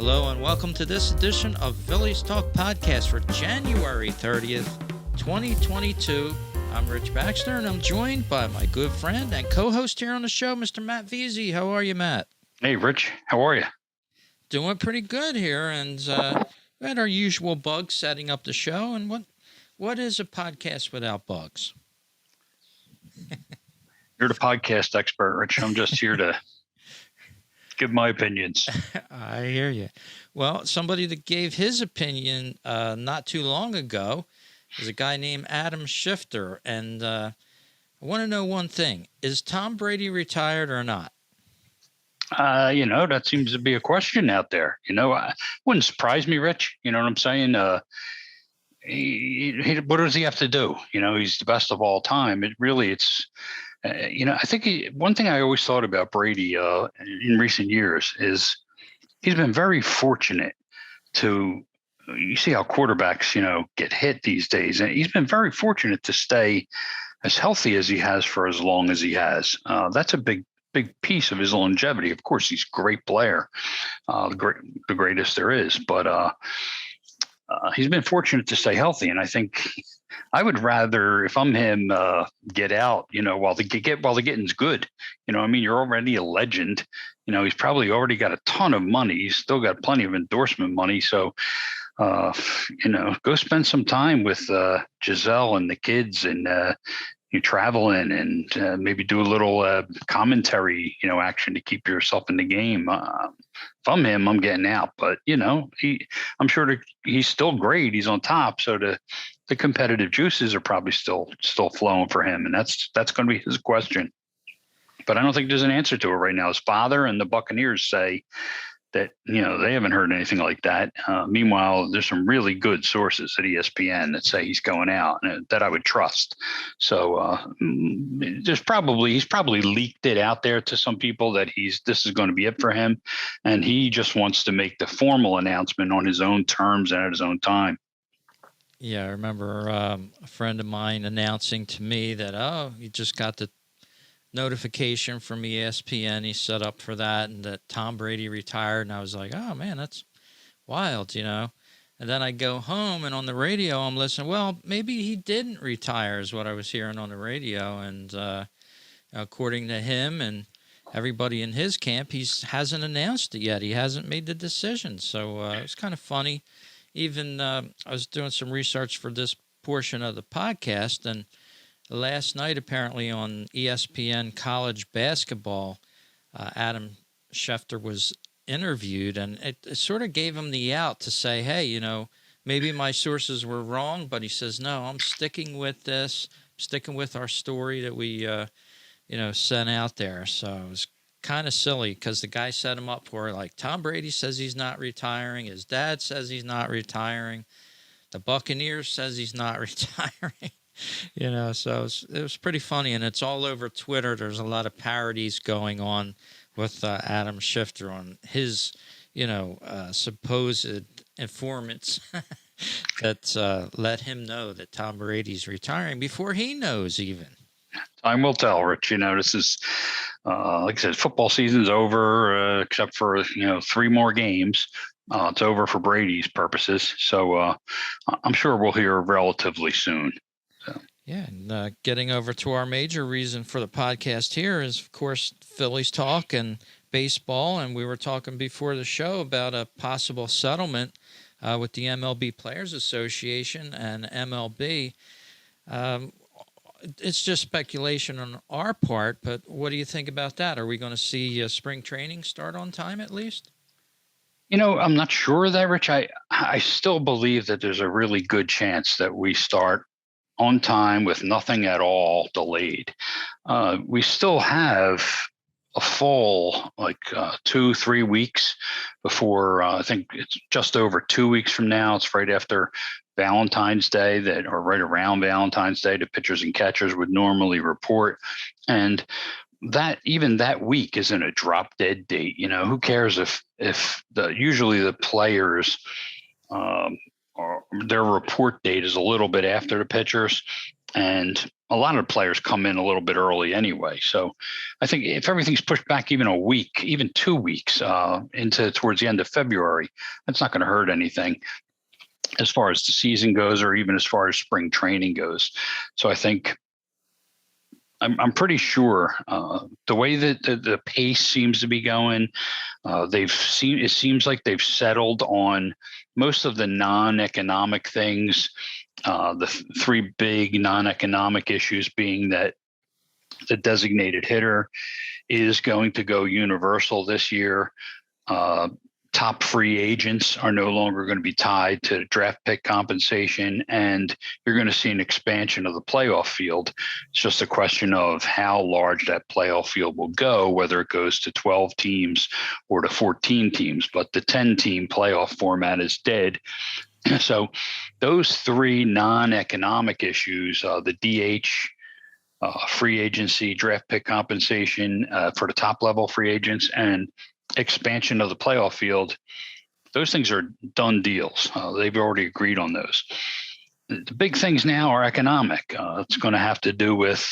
Hello and welcome to this edition of Phillies Talk Podcast for January 30th, 2022. I'm Rich Baxter and I'm joined by my good friend and co-host here on the show, Mr. Matt Veasey. How are you, Matt? Hey, Rich. How are you? Doing pretty good here, and we had our usual bugs setting up the show. And what is a podcast without bugs? You're the podcast expert, Rich. I'm just here to give my opinions. I hear you. Well, somebody that gave his opinion not too long ago is a guy named Adam Shifter. And I want to know one thing. Is Tom Brady retired or not? That seems to be a question out there. Wouldn't surprise me, Rich. You know what I'm saying? What does he have to do? He's the best of all time. I think one thing I always thought about Brady in recent years is he's been very fortunate you see how quarterbacks, get hit these days. And he's been very fortunate to stay as healthy as he has for as long as he has. That's a big piece of his longevity. Of course, he's a great player, the greatest there is, but he's been fortunate to stay healthy. And I think I would rather, if I'm him, get out, while the getting's good. You're already a legend. He's probably already got a ton of money. He's still got plenty of endorsement money. So, go spend some time with Giselle and the kids and you travel in and maybe do a little commentary, action to keep yourself in the game. If I'm him, I'm getting out. But I'm sure he's still great. He's on top, so the competitive juices are probably still flowing for him, and that's going to be his question. But I don't think there's an answer to it right now. His father and the Buccaneers say that they haven't heard anything like that. Meanwhile, there's some really good sources at ESPN that say he's going out and that I would trust. So he's probably leaked it out there to some people that this is going to be it for him, and he just wants to make the formal announcement on his own terms and at his own time. Yeah, I remember a friend of mine announcing to me that he just got the notification from ESPN. He set up for that, and that Tom Brady retired. And I was like, oh man, that's wild, And then I go home and on the radio, I'm listening. Well, maybe he didn't retire is what I was hearing on the radio. And according to him and everybody in his camp, he hasn't announced it yet. He hasn't made the decision. So it's kind of funny. Even I was doing some research for this portion of the podcast, and last night, apparently on ESPN College Basketball, Adam Schefter was interviewed, and it sort of gave him the out to say, hey, maybe my sources were wrong, but he says, no, I'm sticking with this, sticking with our story that we, sent out there. So it was kind of silly because the guy set him up for it. Like, Tom Brady says he's not retiring. His dad says he's not retiring. The Buccaneers says he's not retiring. So it was pretty funny, and it's all over Twitter. There's a lot of parodies going on with Adam Schefter on his, supposed informants that let him know that Tom Brady's retiring before he knows even. Time will tell, Rich. This is, like I said, football season's over, except for, 3 more games. It's over for Brady's purposes. So I'm sure we'll hear relatively soon. Yeah, and getting over to our major reason for the podcast here is, of course, Phillies talk and baseball. And we were talking before the show about a possible settlement with the MLB Players Association and MLB. It's just speculation on our part, but what do you think about that? Are we going to see spring training start on time at least? I'm not sure of that, Rich. I still believe that there's a really good chance that we start on time with nothing at all delayed. We still have a full 2-3 weeks before I think it's just over 2 weeks from now. It's right after Valentine's Day or right around Valentine's Day, the pitchers and catchers would normally report. And that week isn't a drop dead date. Who cares if usually the players, or their report date is a little bit after the pitchers. and a lot of players come in a little bit early anyway. So I think if everything's pushed back even a week, even 2 weeks into towards the end of February, that's not going to hurt anything as far as the season goes, or even as far as spring training goes. So I think I'm pretty sure the way that the pace seems to be going, it seems like they've settled on most of the non-economic things. The three big non-economic issues being that the designated hitter is going to go universal this year. Top free agents are no longer going to be tied to draft pick compensation, and you're going to see an expansion of the playoff field. It's just a question of how large that playoff field will go, whether it goes to 12 teams or to 14 teams. But the 10-team playoff format is dead. So those three non-economic issues, the DH, free agency, draft pick compensation for the top level free agents, and expansion of the playoff field, those things are done deals. They've already agreed on those. The big things now are economic. It's going to have to do with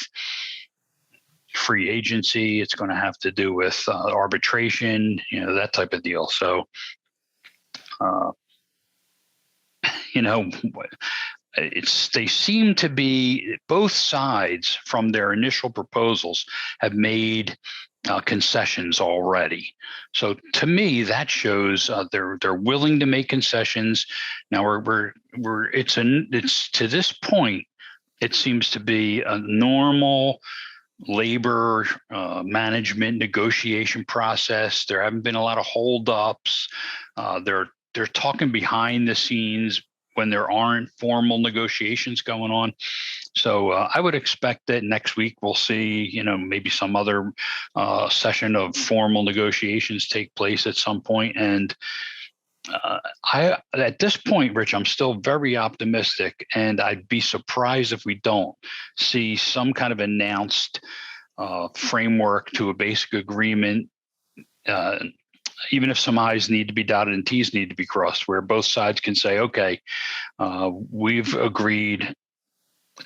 free agency. It's going to have to do with arbitration, that type of deal. So, they seem to be, both sides from their initial proposals have made concessions already. So to me, that shows they're willing to make concessions. Now it's to this point, it seems to be a normal labor management negotiation process. There haven't been a lot of holdups. They're talking behind the scenes when there aren't formal negotiations going on. So I would expect that next week we'll see, maybe some other session of formal negotiations take place at some point. And at this point, Rich, I'm still very optimistic, and I'd be surprised if we don't see some kind of announced framework to a basic agreement. Even if some I's need to be dotted and T's need to be crossed, where both sides can say, okay, we've agreed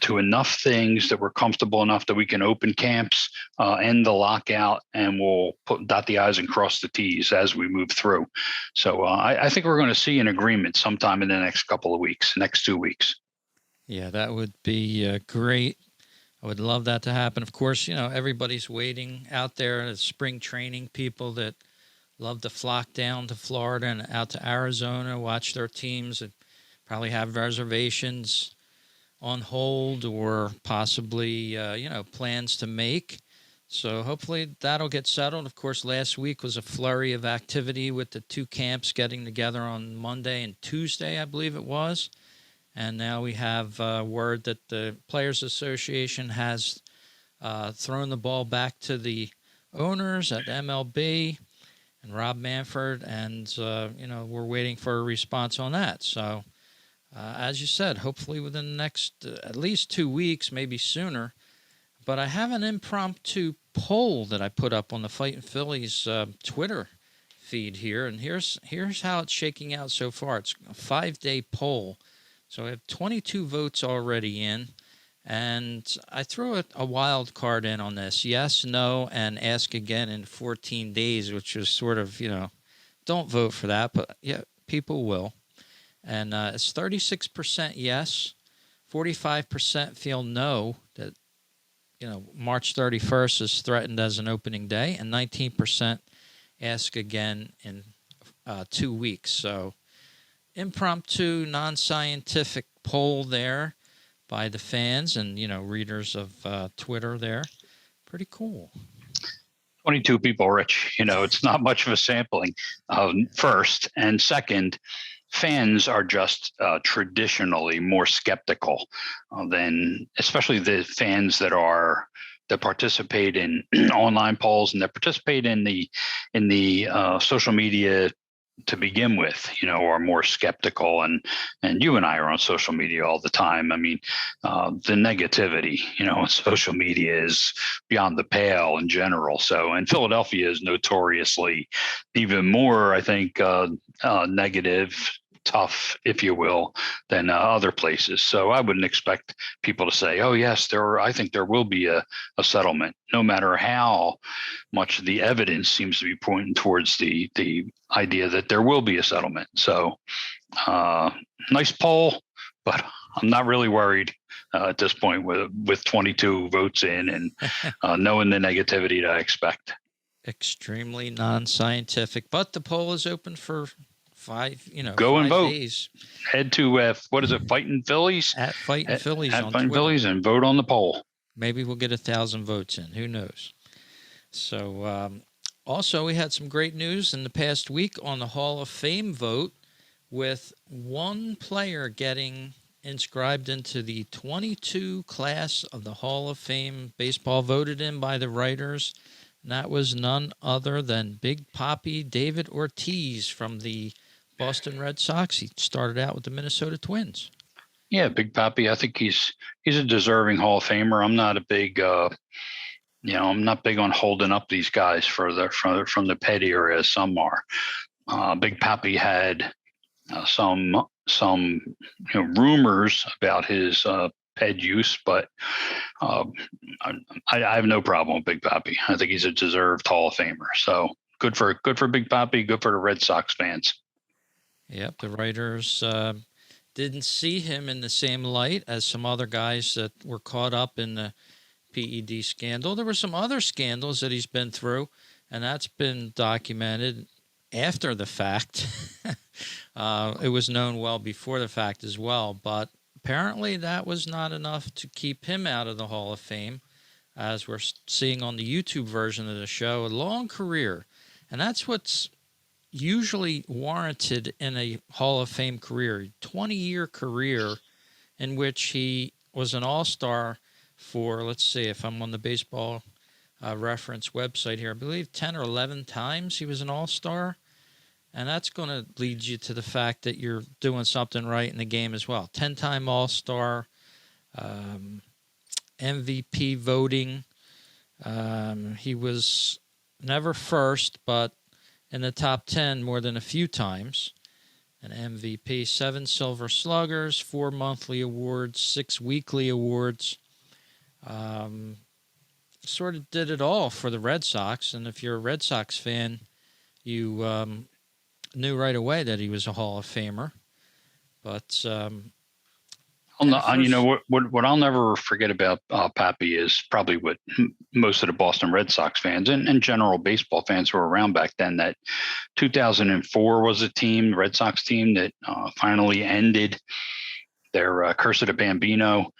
to enough things that we're comfortable enough that we can open camps, end the lockout, and we'll dot the I's and cross the T's as we move through. So I think we're going to see an agreement sometime in the next couple of weeks, next 2 weeks. Yeah, that would be great. I would love that to happen. Of course, everybody's waiting out there as spring training people that love to flock down to Florida and out to Arizona, watch their teams, and probably have reservations on hold or possibly, plans to make. So hopefully that'll get settled. Of course, last week was a flurry of activity with the two camps getting together on Monday and Tuesday, I believe it was. And now we have word that the Players Association has thrown the ball back to the owners at MLB and Rob Manfred, and, we're waiting for a response on that. So, as you said, hopefully within the next at least 2 weeks, maybe sooner. But I have an impromptu poll that I put up on the Fightin' Phillies Twitter feed here, and here's how it's shaking out so far. It's a 5-day poll. So I have 22 votes already in. And I threw a wild card in on this, yes, no, and ask again in 14 days, which is sort of, don't vote for that, but yeah, people will. And it's 36% yes, 45% feel no, that, March 31st is threatened as an opening day, and 19% ask again in 2 weeks. So impromptu, non-scientific poll there by the fans and, readers of Twitter there. Pretty cool. 22 people, Rich. It's not much of a sampling, first. And second, fans are just traditionally more skeptical than, especially the fans that participate in online polls and that participate in the social media to begin with, are more skeptical, and you and I are on social media all the time. I mean, the negativity, on social media is beyond the pale in general. So, and Philadelphia is notoriously even more, I think, negative tough, if you will, than other places. So I wouldn't expect people to say, "Oh yes, I think there will be a settlement," no matter how much the evidence seems to be pointing towards the idea that there will be a settlement. So nice poll, but I'm not really worried at this point with 22 votes in and knowing the negativity that I expect. Extremely non-scientific, but the poll is open for Go and 5 vote. days. Head to what is it, Fighting Phillies? At Fighting Phillies at on Fighting Twitter. Phillies, and vote on the poll. Maybe we'll get 1,000 votes in. Who knows? So also, we had some great news in the past week on the Hall of Fame vote, with one player getting inscribed into the 22 class of the Hall of Fame baseball, voted in by the writers. And that was none other than Big Papi David Ortiz from the Boston Red Sox. He started out with the Minnesota Twins. Yeah, Big Papi. I think he's a deserving Hall of Famer. I'm not a big I'm not big on holding up these guys from the Ped era, as some are. Big Papi had some rumors about his Ped use, but I have no problem with Big Papi. I think he's a deserved Hall of Famer. So good for Big Papi. Good for the Red Sox fans. Yep, the writers didn't see him in the same light as some other guys that were caught up in the PED scandal. There were some other scandals that he's been through, and that's been documented after the fact. It was known well before the fact as well, but apparently that was not enough to keep him out of the Hall of Fame, as we're seeing on the YouTube version of the show. A long career, and that's what's usually warranted in a Hall of Fame career. 20-year career in which he was an all-star for, let's see if I'm on the baseball reference website here, I believe 10 or 11 times he was an all-star. And that's going to lead you to the fact that you're doing something right in the game as well. 10-time all-star, MVP voting. He was never first, but in the top 10 more than a few times. An MVP, 7 Silver Sluggers, 4 monthly awards, 6 weekly awards. Sort of did it all for the Red Sox. And if you're a Red Sox fan, you knew right away that he was a Hall of Famer. But what I'll never forget about Papi is probably what most of the Boston Red Sox fans and general baseball fans who were around back then, that 2004 was the Red Sox team that finally ended their curse of the Bambino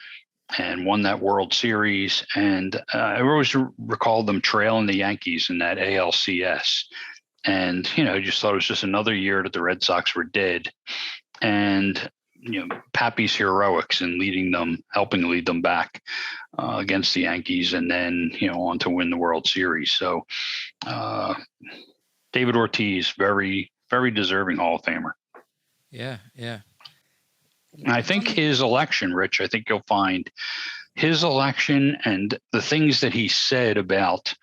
and won that World Series. And I always recall them trailing the Yankees in that ALCS. And, just thought it was just another year that the Red Sox were dead. And, Papi's heroics in helping lead them back against the Yankees, and then, on to win the World Series. So David Ortiz, very, very deserving Hall of Famer. Yeah. And I think his election, Rich, I think you'll find his election and the things that he said about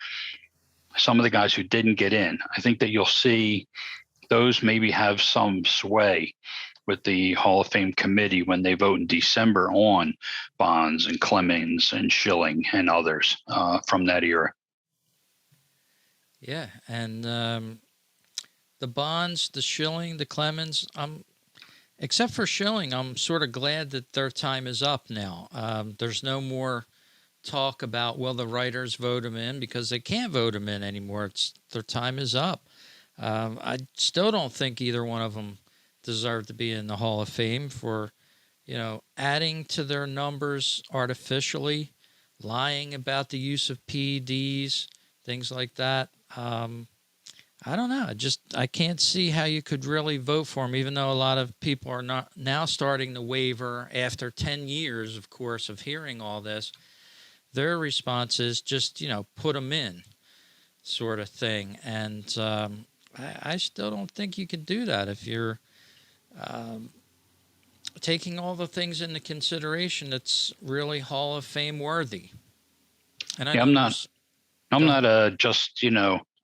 some of the guys who didn't get in, I think that you'll see those maybe have some sway with the Hall of Fame committee when they vote in December on Bonds and Clemens and Schilling and others from that era. Yeah, and the Bonds, the Schilling, the Clemens, except for Schilling, I'm sort of glad that their time is up now. There's no more talk about, will the writers vote them in, because they can't vote them in anymore. Their time is up. I still don't think either one of them deserve to be in the Hall of Fame for, adding to their numbers artificially, lying about the use of PEDs, things like that. I don't know. I can't see how you could really vote for him, even though a lot of people are not now starting to waver after 10 years, of course, of hearing all this. Their response is just, put them in, sort of thing. And I still don't think you can do that if you're taking all the things into consideration. It's really Hall of Fame worthy. And I'm not just,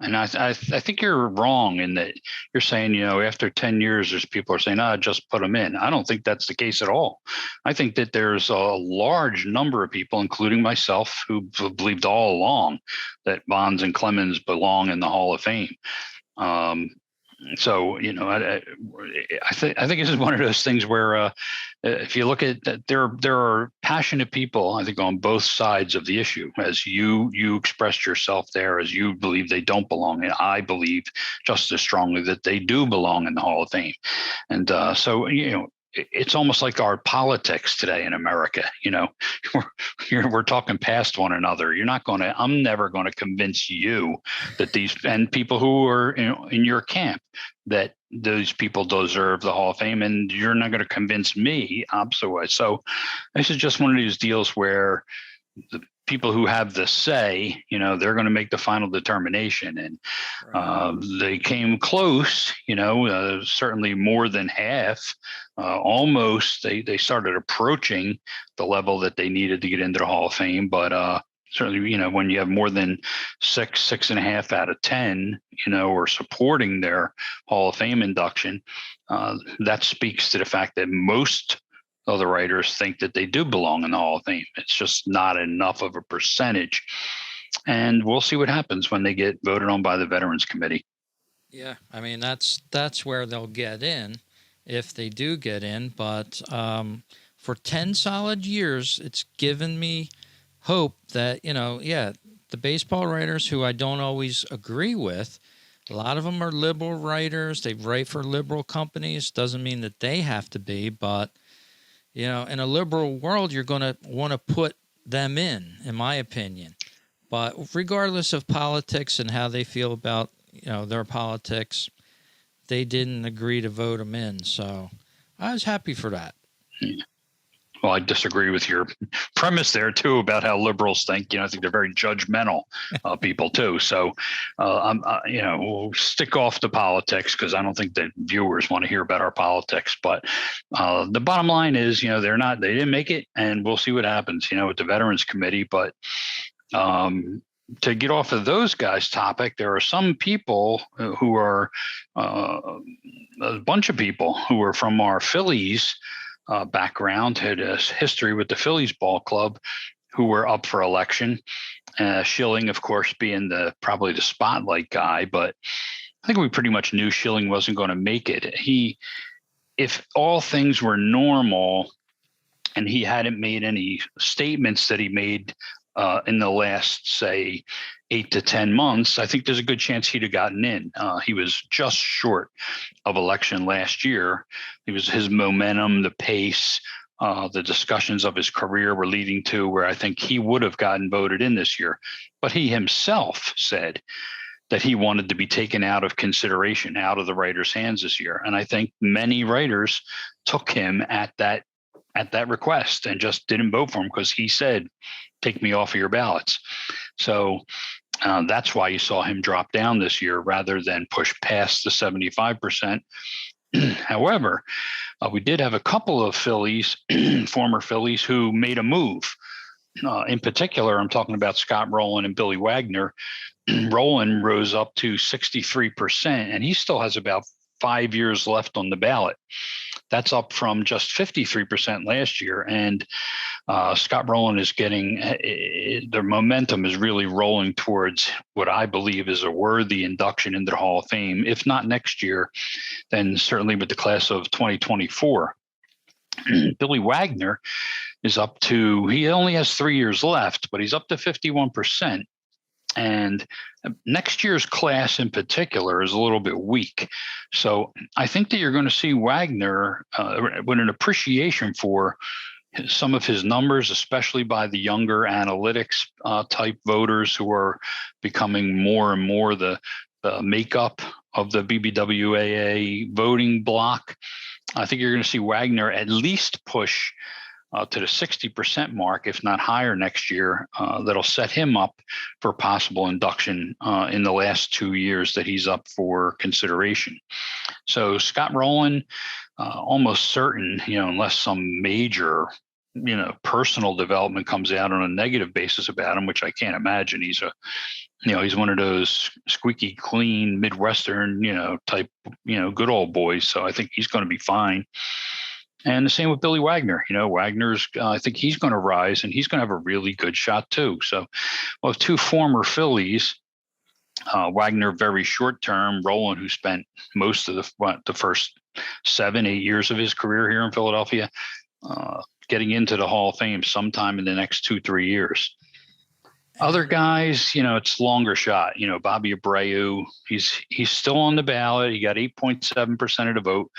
And I think you're wrong in that you're saying, after 10 years, there's people are saying, just put them in. I don't think that's the case at all. I think that there's a large number of people, including myself, who believed all along that Bonds and Clemens belong in the Hall of Fame. So, I think this is one of those things where if you look at that, there are passionate people, I think, on both sides of the issue. As you expressed yourself there, as you believe they don't belong, and I believe just as strongly that they do belong in the Hall of Fame. And so, it's almost like our politics today in America. We're talking past one another. I'm never going to convince you that and people who are in your camp, that those people deserve the Hall of Fame, and you're not going to convince me otherwise. So this is just one of these deals where the people who have the say, they're going to make the final determination. And they came close, certainly more than half, almost. They started approaching the level that they needed to get into the Hall of Fame. But certainly, when you have more than 6.5 out of 10, or supporting their Hall of Fame induction, that speaks to the fact that most other writers think that they do belong in the Hall of Fame. It's just not enough of a percentage. And we'll see what happens when they get voted on by the Veterans Committee. Yeah, I mean, that's where they'll get in, if they do get in. But for 10 solid years, it's given me hope that, the baseball writers who I don't always agree with, a lot of them are liberal writers. They write for liberal companies. Doesn't mean that they have to be, but in a liberal world, you're going to want to put them in my opinion. But regardless of politics and how they feel about, their politics, they didn't agree to vote them in. So I was happy for that. Well, I disagree with your premise there, too, about how liberals think. I think they're very judgmental people, too. So, we'll stick off the politics because I don't think that viewers want to hear about our politics. But the bottom line is, they didn't make it, and we'll see what happens, with the Veterans Committee. But to get off of those guys' topic, there are some people who are a bunch of people who are from our Phillies background, had a history with the Phillies ball club, who were up for election. Schilling, of course, being probably the spotlight guy, but I think we pretty much knew Schilling wasn't going to make it. If all things were normal and he hadn't made any statements that he made in the last, say, 8 to 10 months, I think there's a good chance he'd have gotten in. He was just short of election last year. His momentum, the pace, the discussions of his career were leading to where I think he would have gotten voted in this year. But he himself said that he wanted to be taken out of consideration, out of the writers' hands this year. And I think many writers took him at that request and just didn't vote for him because he said, take me off of your ballots. So that's why you saw him drop down this year rather than push past the 75%. However, we did have a couple of Phillies, former Phillies, who made a move. In particular, I'm talking about Scott Rolen and Billy Wagner. Rolen rose up to 63%, and he still has about 5 years left on the ballot. That's up from just 53% last year. And Scott Rolen is getting the momentum is really rolling towards what I believe is a worthy induction into the Hall of Fame. If not next year, then certainly with the class of 2024. Billy Wagner is he only has 3 years left, but he's up to 51%. And next year's class in particular is a little bit weak. So I think that you're going to see Wagner with an appreciation for some of his numbers, especially by the younger analytics type voters who are becoming more and more the makeup of the BBWAA voting block. I think you're going to see Wagner at least push to the 60% mark, if not higher next year. That'll set him up for possible induction in the last 2 years that he's up for consideration. So Scott Rolen, almost certain, unless some major, personal development comes out on a negative basis about him, which I can't imagine. He's He's one of those squeaky clean Midwestern, type, good old boys. So I think he's going to be fine. And the same with Billy Wagner. Wagner's, I think he's going to rise and he's going to have a really good shot too. So, well, two former Phillies, Wagner very short term, Rolen, who spent most of the first 7-8 years of his career here in Philadelphia, getting into the Hall of Fame sometime in the next 2-3 years. Other guys, it's longer shot. Bobby Abreu, he's still on the ballot. He got 8.7% of the vote,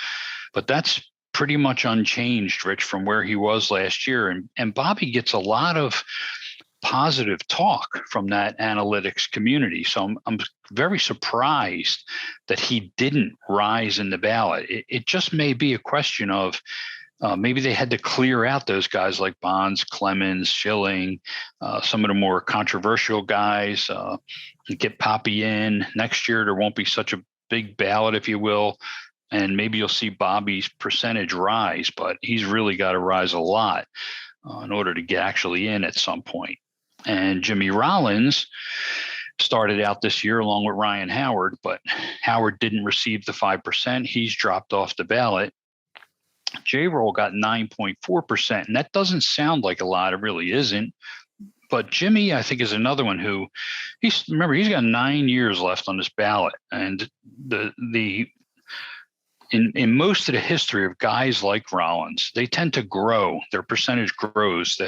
but that's pretty much unchanged, Rich, from where he was last year. And Bobby gets a lot of positive talk from that analytics community. So I'm very surprised that he didn't rise in the ballot. It just may be a question of maybe they had to clear out those guys like Bonds, Clemens, Schilling, some of the more controversial guys, get Papi in. Next year, there won't be such a big ballot, if you will. And maybe you'll see Bobby's percentage rise, but he's really got to rise a lot in order to get actually in at some point. And Jimmy Rollins started out this year along with Ryan Howard, but Howard didn't receive the 5%. He's dropped off the ballot. J-Roll got 9.4%, and that doesn't sound like a lot. It really isn't. But Jimmy, I think, is another one who he's got 9 years left on this ballot. And in most of the history of guys like Rollins, they tend to grow. Their percentage grows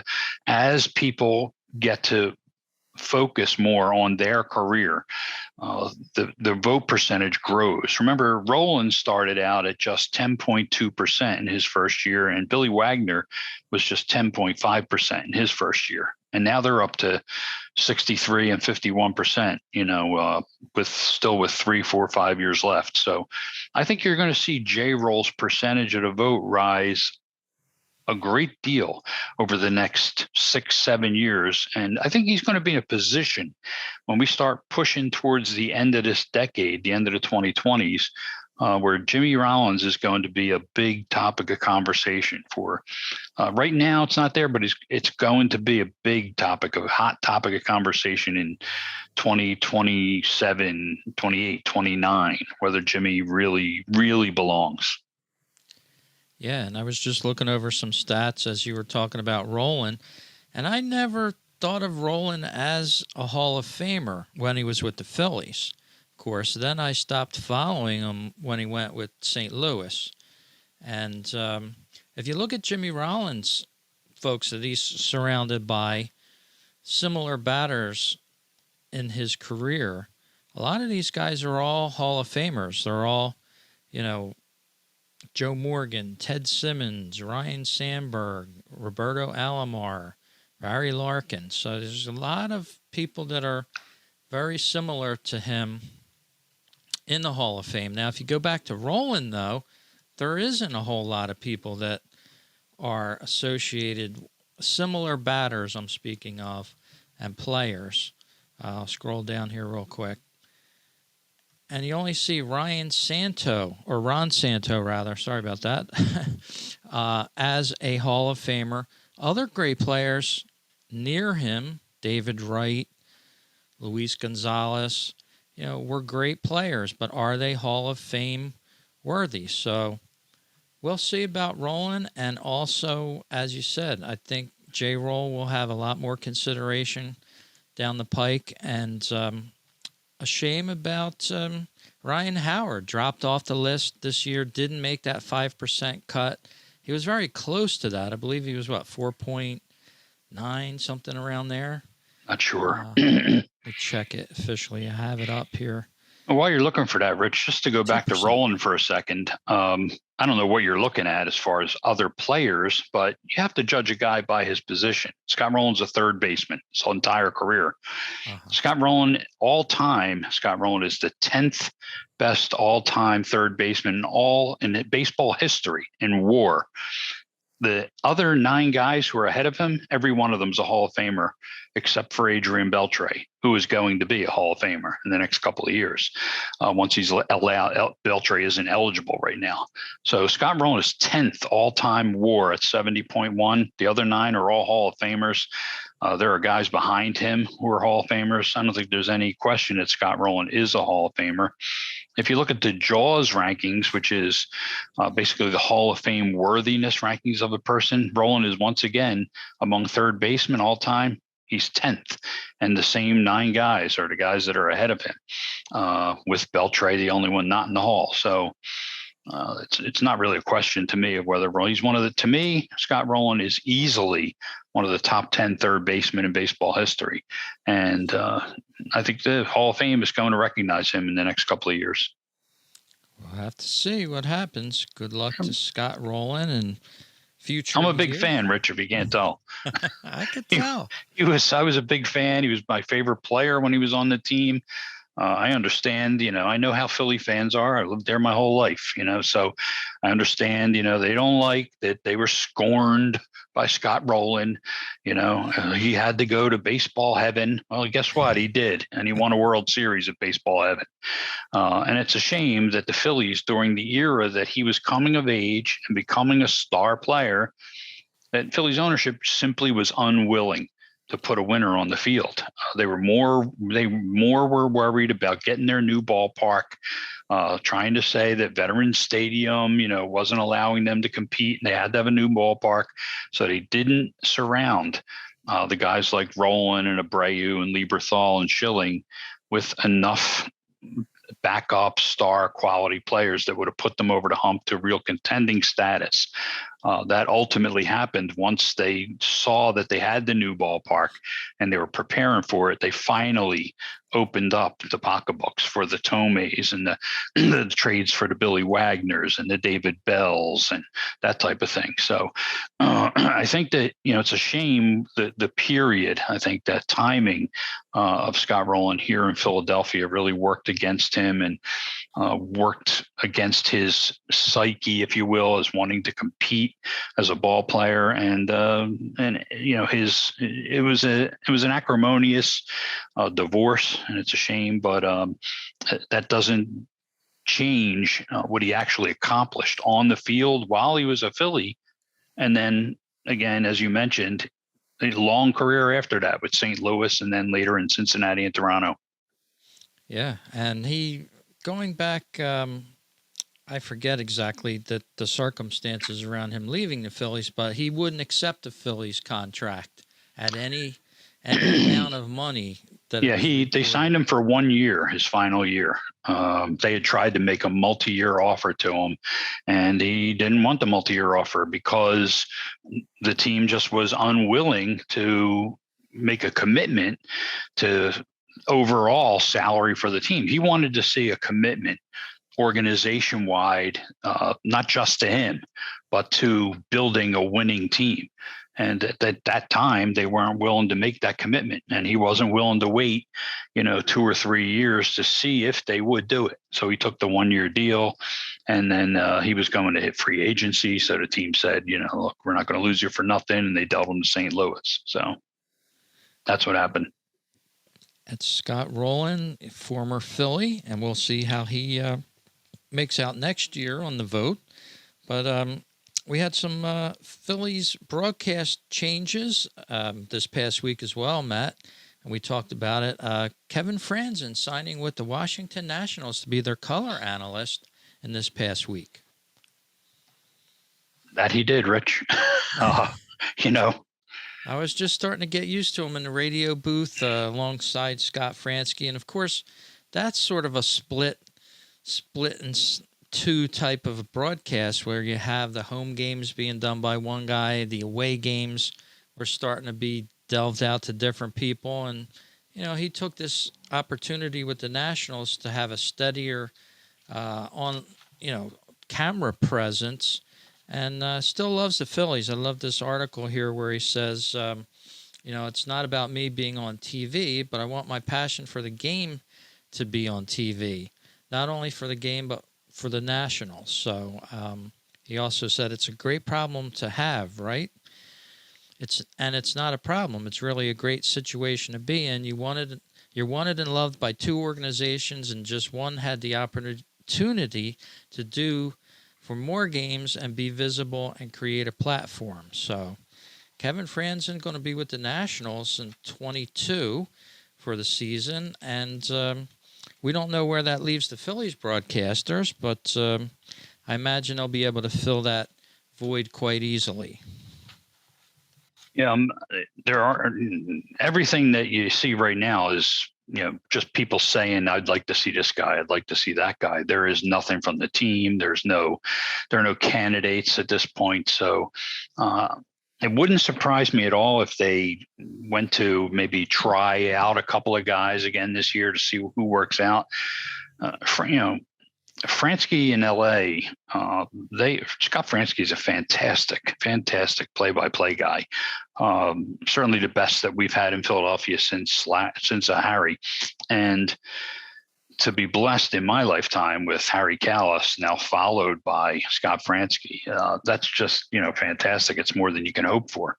as people get to focus more on their career. The vote percentage grows. Remember, Rolen started out at just 10.2% in his first year, and Billy Wagner was just 10.5% in his first year. And now they're up to 63 and 51%, with 3, 4, 5 years left. So I think you're going to see J-Roll's percentage of the vote rise a great deal over the next 6-7 years. And I think he's going to be in a position when we start pushing towards the end of this decade, the end of the 2020s, where Jimmy Rollins is going to be a big topic of conversation for. Right now, it's not there, but it's going to be a big topic, a hot topic of conversation in 2027, 28, 29, whether Jimmy really, really belongs. Yeah, and I was just looking over some stats as you were talking about Rolen, and I never thought of Rolen as a Hall of Famer when he was with the Phillies. Of course, then I stopped following him when he went with St. Louis. And if you look at Jimmy Rollins, folks, that he's surrounded by similar batters in his career, a lot of these guys are all Hall of Famers. They're all, Joe Morgan, Ted Simmons, Ryan Sandberg, Roberto Alomar, Barry Larkin. So there's a lot of people that are very similar to him in the Hall of Fame. Now, if you go back to Rolen, though, there isn't a whole lot of people that are associated, similar batters I'm speaking of, and players. I'll scroll down here real quick. And you only see Ron Santo, sorry about that, as a Hall of Famer. Other great players near him, David Wright, Luis Gonzalez, were great players, but are they Hall of Fame worthy? So we'll see about Rolen. And also, as you said, I think J-Roll will have a lot more consideration down the pike. And a shame about Ryan Howard. Dropped off the list this year, didn't make that 5% cut. He was very close to that. I believe he was, 4.9, something around there? Not sure. Let me check it officially. I have it up here. While you're looking for that, Rich, just to go back to Rolen for a second, I don't know what you're looking at as far as other players, but you have to judge a guy by his position. Scott Rolen's a third baseman his whole entire career. Scott Rolen, Scott Rolen is the 10th best all-time third baseman in baseball history in WAR. The other 9 guys who are ahead of him, every one of them's a Hall of Famer, except for Adrian Beltre, who is going to be a Hall of Famer in the next couple of years. Once he's allowed, Beltre isn't eligible right now. So Scott Rolen is 10th all-time WAR at 70.1. The other 9 are all Hall of Famers. There are guys behind him who are Hall of Famers. I don't think there's any question that Scott Rolen is a Hall of Famer. If you look at the JAWS rankings, which is basically the Hall of Fame worthiness rankings of a person, Rolen is once again among third basemen all time. He's 10th, and the same 9 guys are the guys that are ahead of him, with Beltre the only one not in the Hall. So it's not really a question to me of whether he's one of the. To me, Scott Rolen is easily one of the top 10 third basemen in baseball history, and I think the Hall of Fame is going to recognize him in the next couple of years. We'll have to see what happens. Good luck to Scott Rolen and future. I'm a big fan, Rich, if you can't tell. I could tell. I was a big fan. He was my favorite player when he was on the team. I understand, I know how Philly fans are. I lived there my whole life, so I understand, they don't like that they were scorned by Scott Rolen. He had to go to baseball heaven. Well, guess what? He did. And he won a World Series at baseball heaven. And it's a shame that the Phillies, during the era that he was coming of age and becoming a star player, that Phillies ownership simply was unwilling to put a winner on the field. They more were worried about getting their new ballpark, trying to say that Veterans Stadium, wasn't allowing them to compete, and they had to have a new ballpark. So they didn't surround the guys like Rolen and Abreu and Lieberthal and Schilling with enough backup star quality players that would have put them over the hump to real contending status. That ultimately happened once they saw that they had the new ballpark and they were preparing for it. They finally opened up the pocketbooks for the Tomes and the trades for the Billy Wagners and the David Bells and that type of thing. So I think that, it's a shame that the period, I think that timing of Scott Rolen here in Philadelphia really worked against him and worked against his psyche, if you will, as wanting to compete as a ball player. And it was an acrimonious divorce, and it's a shame, but that doesn't change what he actually accomplished on the field while he was a Philly. And then again, as you mentioned, a long career after that with St. Louis and then later in Cincinnati and Toronto. Yeah. And he, going back, I forget exactly the circumstances around him leaving the Phillies, but he wouldn't accept the Phillies contract at any amount of money. They signed him for 1 year, his final year. They had tried to make a multi-year offer to him, and he didn't want the multi-year offer because the team just was unwilling to make a commitment to overall salary for the team. He wanted to see a commitment organization wide, not just to him, but to building a winning team. And at that time, they weren't willing to make that commitment, and he wasn't willing to wait, 2 or 3 years to see if they would do it. So he took the 1 year deal, and then he was going to hit free agency. So the team said, look, we're not going to lose you for nothing, and they dealt him to St. Louis. So that's what happened. That's Scott Rolen, former Philly, and we'll see how he makes out next year on the vote. But we had some Phillies broadcast changes this past week as well, Matt, and we talked about it. Kevin Frandsen signing with the Washington Nationals to be their color analyst in this past week. That he did, Rich. I was just starting to get used to him in the radio booth alongside Scott Fransky, and of course, that's sort of a split and two type of broadcast where you have the home games being done by one guy, the away games were starting to be delved out to different people, and he took this opportunity with the Nationals to have a steadier on camera presence, and still loves the Phillies. I love this article here where he says, it's not about me being on TV, but I want my passion for the game to be on TV, not only for the game but for the Nationals. So He also said it's a great problem to have, right? It's not a problem. It's really a great situation to be in. You're wanted and loved by two organizations, and just one had the opportunity to do for more games and be visible and create a platform. So Kevin Frandsen going to be with the Nationals in 22 for the season, and we don't know where that leaves the Phillies broadcasters, but I imagine they'll be able to fill that void quite easily. Yeah, there are everything that you see right now is just people saying, "I'd like to see this guy. I'd like to see that guy." There is nothing from the team. There are no candidates at this point. So it wouldn't surprise me at all if they went to maybe try out a couple of guys again this year to see who works out. Frandsen in LA, Scott Frandsen is a fantastic play-by-play guy. Certainly the best that we've had in Philadelphia since Harry, and to be blessed in my lifetime with Harry Callis, now followed by Scott Frandsen, that's just fantastic. It's more than you can hope for,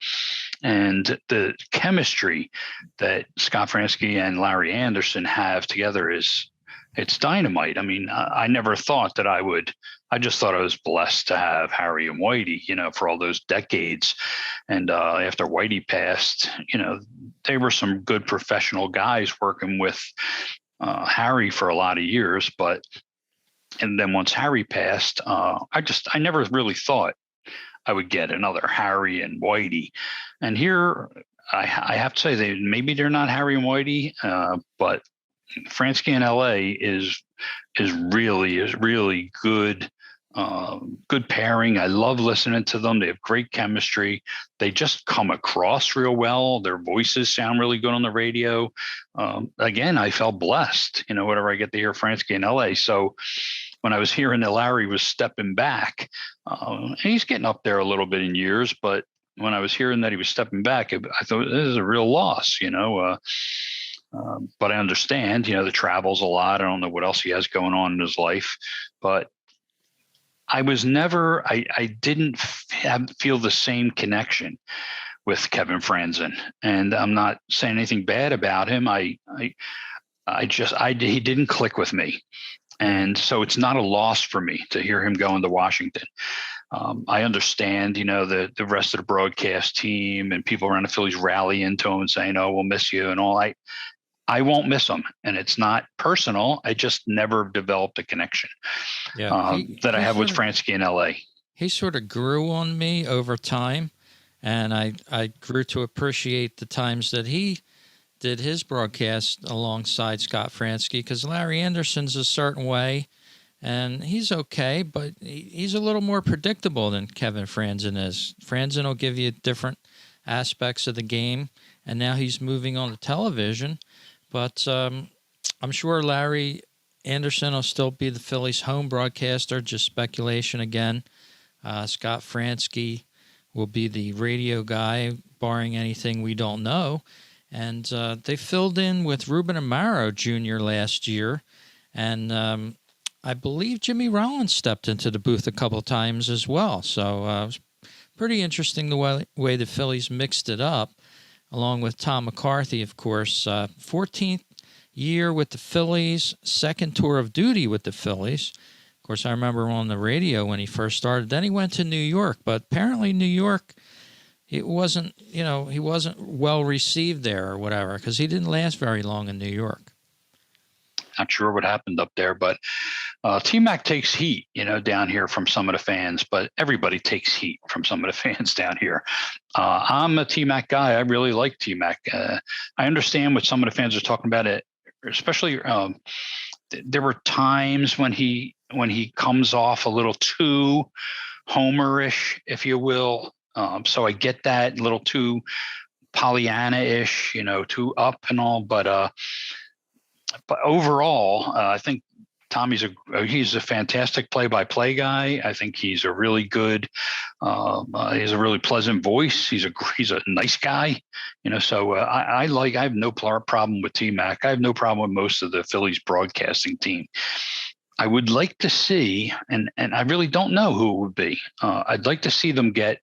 and the chemistry that Scott Frandsen and Larry Anderson have together it's dynamite. I mean, I never thought that I just thought I was blessed to have Harry and Whitey, for all those decades. And after Whitey passed, they were some good professional guys working with Harry for a lot of years. And then once Harry passed, I never really thought I would get another Harry and Whitey. And here I have to say maybe they're not Harry and Whitey, but Frandsen in LA is really good, good pairing. I love listening to them. They have great chemistry. They just come across real well. Their voices sound really good on the radio. Again, I felt blessed, whenever I get to hear Frandsen in LA. So when I was hearing that Larry was stepping back, and he's getting up there a little bit in years, but when I was hearing that he was stepping back, I thought this is a real loss, but I understand, the travel's a lot. I don't know what else he has going on in his life, but I didn't feel the same connection with Kevin Frandsen, and I'm not saying anything bad about him. He didn't click with me. And so it's not a loss for me to hear him going to Washington. I understand, the rest of the broadcast team and people around the Phillies rallying to him and saying, "Oh, we'll miss you," and all. I won't miss him, and it's not personal. I just never developed a connection that I have with Frandsen in LA. He sort of grew on me over time, and I grew to appreciate the times that he did his broadcast alongside Scott Frandsen, because Larry Anderson's a certain way, and he's okay, but he's a little more predictable than Kevin Frandsen is. Frandsen will give you different aspects of the game, and now he's moving on to television. But I'm sure Larry Anderson will still be the Phillies' home broadcaster, just speculation again. Scott Frandsen will be the radio guy, barring anything we don't know. And they filled in with Ruben Amaro Jr. last year. And I believe Jimmy Rolen stepped into the booth a couple of times as well. So it was pretty interesting the way the Phillies mixed it up, along with Tom McCarthy, of course. 14th year with the Phillies, second tour of duty with the Phillies. Of course, I remember on the radio when he first started. Then he went to New York, but apparently New York, he wasn't well received there or whatever, because he didn't last very long in New York. Not sure what happened up there, but T-Mac takes heat, down here from some of the fans, but everybody takes heat from some of the fans down here. I'm a T-Mac guy. I really like T-Mac. I understand what some of the fans are talking about it, especially there were times when he comes off a little too homerish, if you will. So I get that, a little too Pollyanna-ish, too up and all, but overall, I think Tommy's he's a fantastic play-by-play guy. I think he's a really good, he has a really pleasant voice. He's a nice guy, So I have no problem with T-Mac. I have no problem with most of the Phillies broadcasting team. I would like to see, and I really don't know who it would be. I'd like to see them get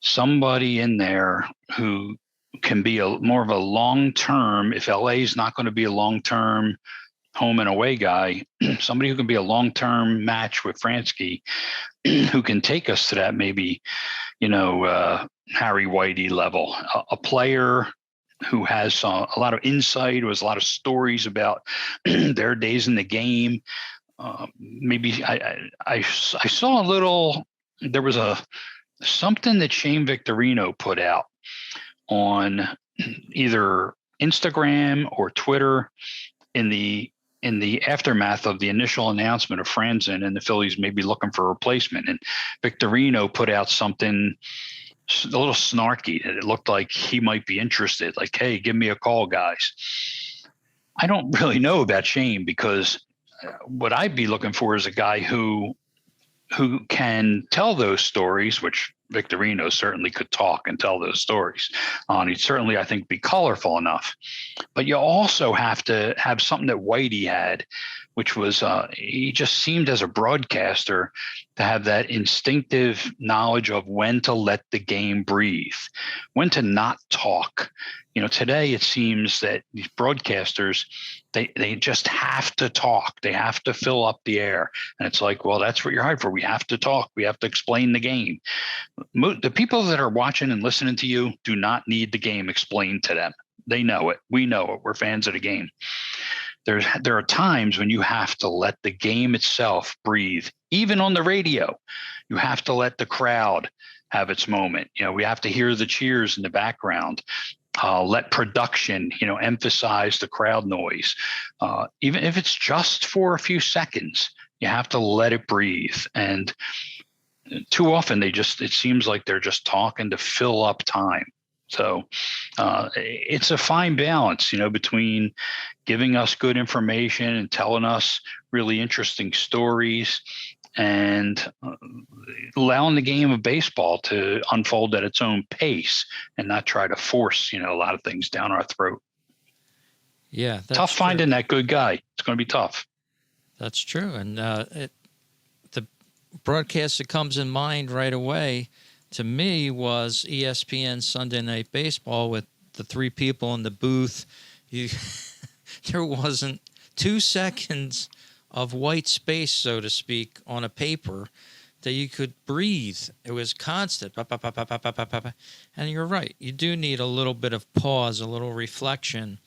somebody in there who can be more of a long-term, if LA is not going to be a long-term home and away guy, somebody who can be a long-term match with Frandsen, who can take us to that maybe, Harry Whitey level, a player who has a lot of insight, who has a lot of stories about their days in the game. Maybe I saw a little, there was something that Shane Victorino put out on either Instagram or Twitter in the aftermath of the initial announcement of Frandsen and the Phillies maybe looking for a replacement. And Victorino put out something a little snarky that it looked like he might be interested, like, hey, give me a call, guys. I don't really know about Shane, because what I'd be looking for is a guy who can tell those stories, which Victorino certainly could talk and tell those stories. He'd certainly, I think, be colorful enough. But you also have to have something that Whitey had, which was he just seemed as a broadcaster to have that instinctive knowledge of when to let the game breathe, when to not talk. Today it seems that these broadcasters, they just have to talk. They have to fill up the air. And it's like, well, that's what you're hired for. We have to talk. We have to explain the game. The people that are watching and listening to you do not need the game explained to them. They know it. We know it. We're fans of the game. There are times when you have to let the game itself breathe. Even on the radio, you have to let the crowd have its moment. We have to hear the cheers in the background. Let production, emphasize the crowd noise. Even if it's just for a few seconds, you have to let it breathe. And too often it seems like they're just talking to fill up time. So it's a fine balance, between giving us good information and telling us really interesting stories, and allowing the game of baseball to unfold at its own pace and not try to force, a lot of things down our throat. Yeah. Tough finding that good guy. It's going to be tough. That's true. And the broadcast that comes in mind right away to me was ESPN Sunday Night Baseball with the three people in the booth. There wasn't 2 seconds of white space, so to speak, on a paper that you could breathe. It was constant. And you're right. You do need a little bit of pause, a little reflection,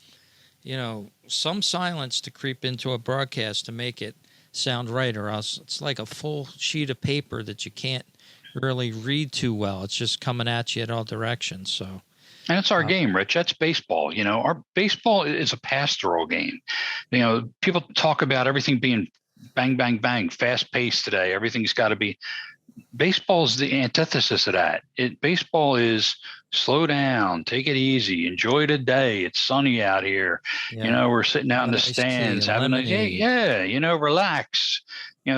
some silence to creep into a broadcast to make it sound right, or else it's like a full sheet of paper that you can't really read too well. It's just coming at you at all directions. So, and it's our game, Rich. That's baseball. Our baseball is a pastoral game. People talk about everything being bang, bang, bang, fast paced today. Everything's got to be. Baseball is the antithesis of that. Baseball is slow down, take it easy, enjoy the day. It's sunny out here. yeah. We're sitting out in the stands, having relax.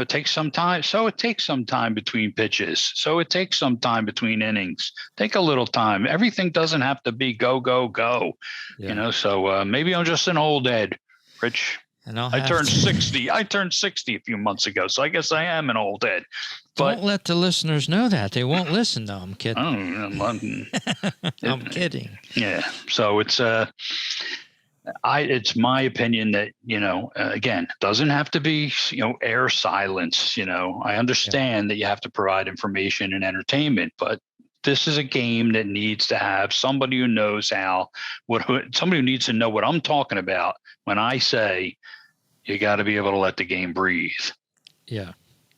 Take some time. So it takes some time between pitches. So it takes some time between innings. Take a little time. Everything doesn't have to be go, go, go. Yeah. So maybe I'm just an old Ed, Rich. And I turned 60. I turned 60 a few months ago, so I guess I am an old Ed. Don't let the listeners know that. They won't listen. No, I'm kidding. I'm kidding. Yeah. So it's it's my opinion that, again, doesn't have to be, air silence. I understand that you have to provide information and entertainment, but this is a game that needs to have somebody who knows somebody who needs to know what I'm talking about when I say you got to be able to let the game breathe. Yeah,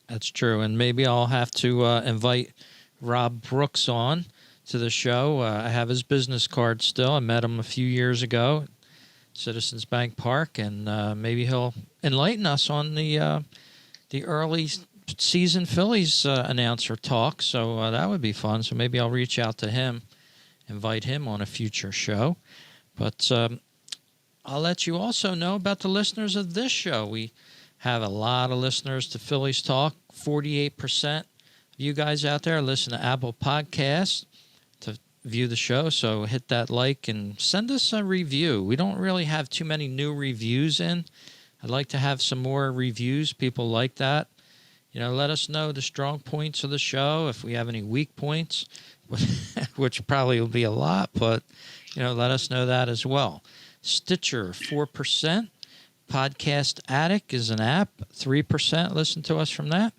that's true. And maybe I'll have to invite Rob Brooks on to the show. I have his business card still. I met him a few years ago, Citizens Bank Park, and maybe he'll enlighten us on the early season Phillies announcer talk. So that would be fun. So maybe I'll reach out to him, invite him on a future show. But I'll let you also know about the listeners of this show. We have a lot of listeners to Phillies Talk. 48% of you guys out there listen to Apple Podcasts to view the show. So hit that like and send us a review. We don't really have too many new reviews in. I'd like to have some more reviews. People like that. Let us know the strong points of the show. If we have any weak points, which probably will be a lot, but, let us know that as well. Stitcher, 4%. Podcast Addict is an app, 3%. Listen to us from that.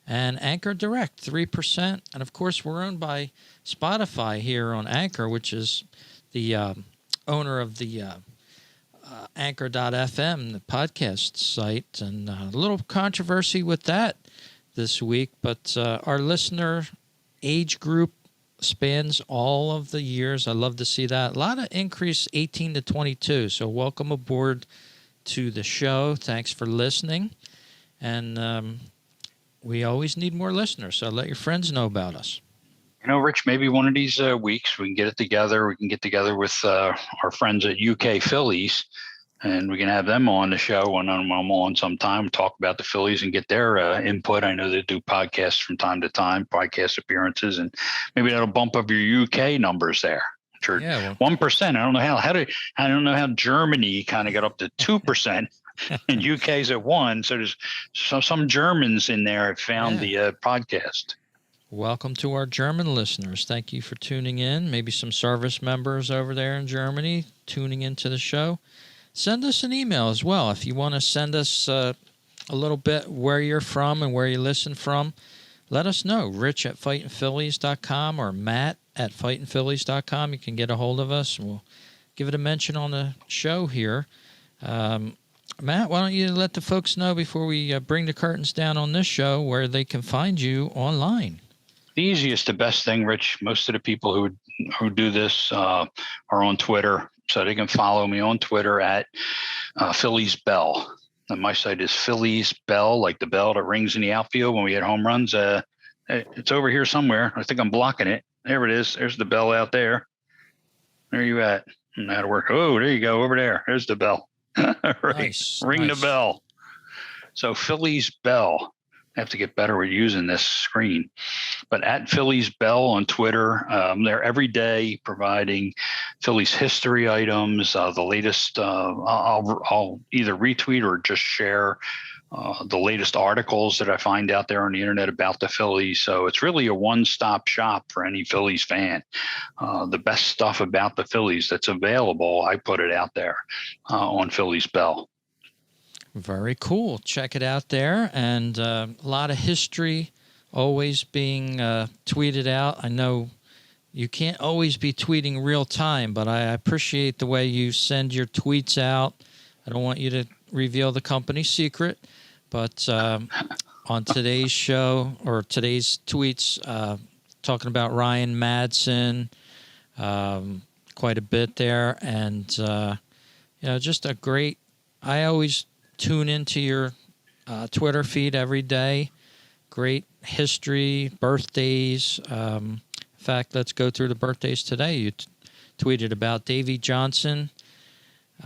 And Anchor Direct, 3%. And, of course, we're owned by Spotify here on Anchor, which is the owner of the Anchor.fm, the podcast site. And a little controversy with that this week, but our listener age group spans all of the years. I love to see that. A lot of increase, 18 to 22. So welcome aboard to the show. Thanks for listening. And we always need more listeners, so let your friends know about us. Rich, maybe one of these weeks we can get it together. We can get together with our friends at UK Phillies, and we can have them on the show when I'm on sometime, talk about the Phillies and get their input. I know they do podcasts from time to time, podcast appearances, and maybe that'll bump up your UK numbers there. Sure. Yeah, 1%. I don't know how Germany kind of got up to 2%, and UK's at 1%. So there's some Germans in there have found the podcast. Welcome to our German listeners. Thank you for tuning in. Maybe some service members over there in Germany tuning into the show. Send us an email as well. If you want to send us a little bit where you're from and where you listen from, let us know. Rich@fightingphillies.com or Matt@fightingphillies.com. You can get a hold of us, and we'll give it a mention on the show here. Matt, why don't you let the folks know before we bring the curtains down on this show where they can find you online? The easiest, the best thing, Rich, most of the people who do this are on Twitter. So they can follow me on Twitter at Phillies Bell. And my site is Phillies Bell, like the bell that rings in the outfield when we hit home runs. It's over here somewhere. I think I'm blocking it. There it is. There's the bell out there. Where are you at? And that'll work. Oh, there you go. Over there. There's the bell. Right. Nice. Ring the bell. So Phillies Bell. I have to get better with using this screen. But at Phillies Bell on Twitter, they're every day providing Phillies history items, the latest. I'll either retweet or just share the latest articles that I find out there on the internet about the Phillies. So it's really a one-stop shop for any Phillies fan. The best stuff about the Phillies that's available, I put it out there on Phillies Bell. Very cool. Check it out there. And a lot of history always being tweeted out. I know you can't always be tweeting real time, but I appreciate the way you send your tweets out. I don't want you to reveal the company secret, but on today's show or today's tweets, talking about Ryan Madsen, quite a bit there. And, just a great, I always tune into your Twitter feed every day. Great history, birthdays. In fact, let's go through the birthdays today. You tweeted about Davey Johnson,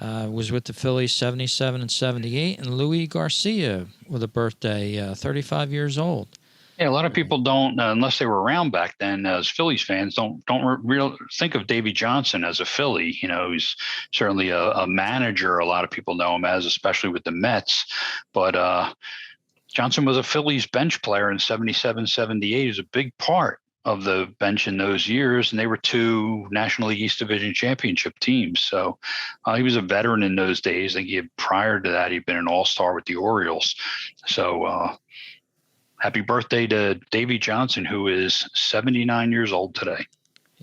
was with the Phillies 77 and 78, and Louis Garcia with a birthday, 35 years old. Yeah, a lot of people don't, unless they were around back then, as Phillies fans, don't think of Davey Johnson as a Philly. He's certainly a manager. A lot of people know him as, especially with the Mets. But Johnson was a Phillies bench player in 77, 78. He was a big part of the bench in those years, and they were two National League East Division championship teams. So he was a veteran in those days. I think prior to that, he'd been an all-star with the Orioles. So happy birthday to Davey Johnson, who is 79 years old today.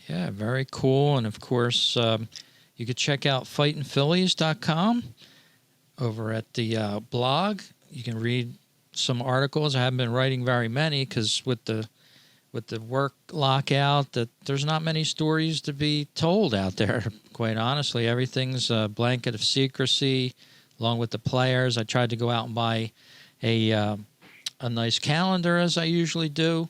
Yeah, very cool. And, of course, you could check out fightingphillies.com over at the blog. You can read some articles. I haven't been writing very many because with the work lockout, that there's not many stories to be told out there, quite honestly. Everything's a blanket of secrecy along with the players. I tried to go out and buy a nice calendar, as I usually do,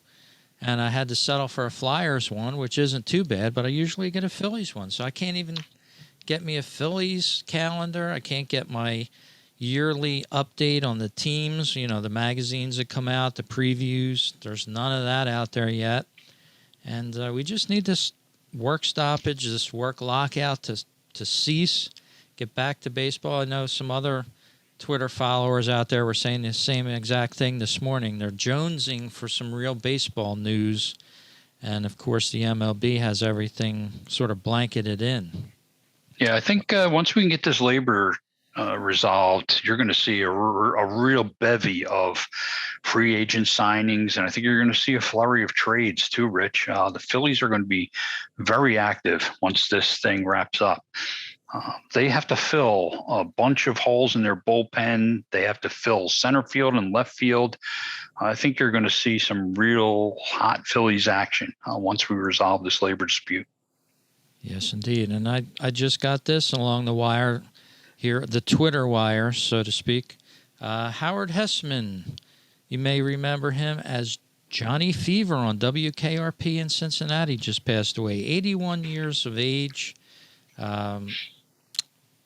and I had to settle for a Flyers one, which isn't too bad, but I usually get a Phillies one. So I can't even get me a Phillies calendar. I can't get my yearly update on the teams, the magazines that come out, the previews. There's none of that out there yet. And we just need this work stoppage, this work lockout to cease, get back to baseball. I know some other Twitter followers out there were saying the same exact thing this morning. They're jonesing for some real baseball news. And, of course, the MLB has everything sort of blanketed in. Yeah, I think once we can get this labor resolved, you're going to see a real bevy of free agent signings. And I think you're going to see a flurry of trades too, Rich. The Phillies are going to be very active once this thing wraps up. They have to fill a bunch of holes in their bullpen. They have to fill center field and left field. I think you're going to see some real hot Phillies action once we resolve this labor dispute. Yes, indeed. And I just got this along the wire here, the Twitter wire, so to speak. Howard Hessman, you may remember him as Johnny Fever on WKRP in Cincinnati, just passed away, 81 years of age.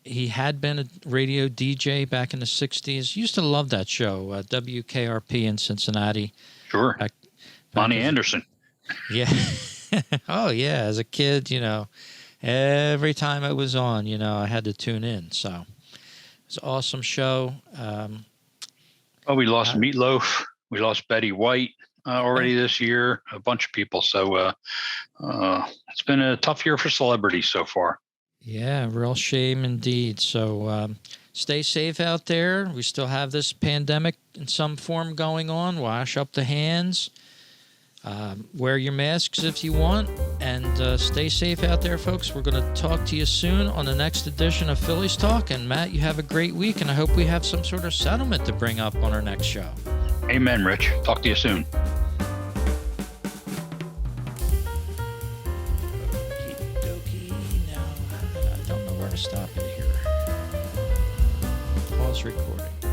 He had been a radio DJ back in the 60s. Used to love that show, WKRP in Cincinnati. Sure. Bonnie Anderson. Yeah. Oh, yeah. As a kid, every time it was on, I had to tune in. So it's an awesome show. We lost Meatloaf. We lost Betty White already this year. A bunch of people. So it's been a tough year for celebrities so far. Yeah, real shame indeed. So stay safe out there. We still have this pandemic in some form going on. Wash up the hands. Wear your masks if you want. And stay safe out there, folks. We're going to talk to you soon on the next edition of Phillies Talk. And, Matt, you have a great week. And I hope we have some sort of settlement to bring up on our next show. Amen, Rich. Talk to you soon. Stop it here. Pause recording.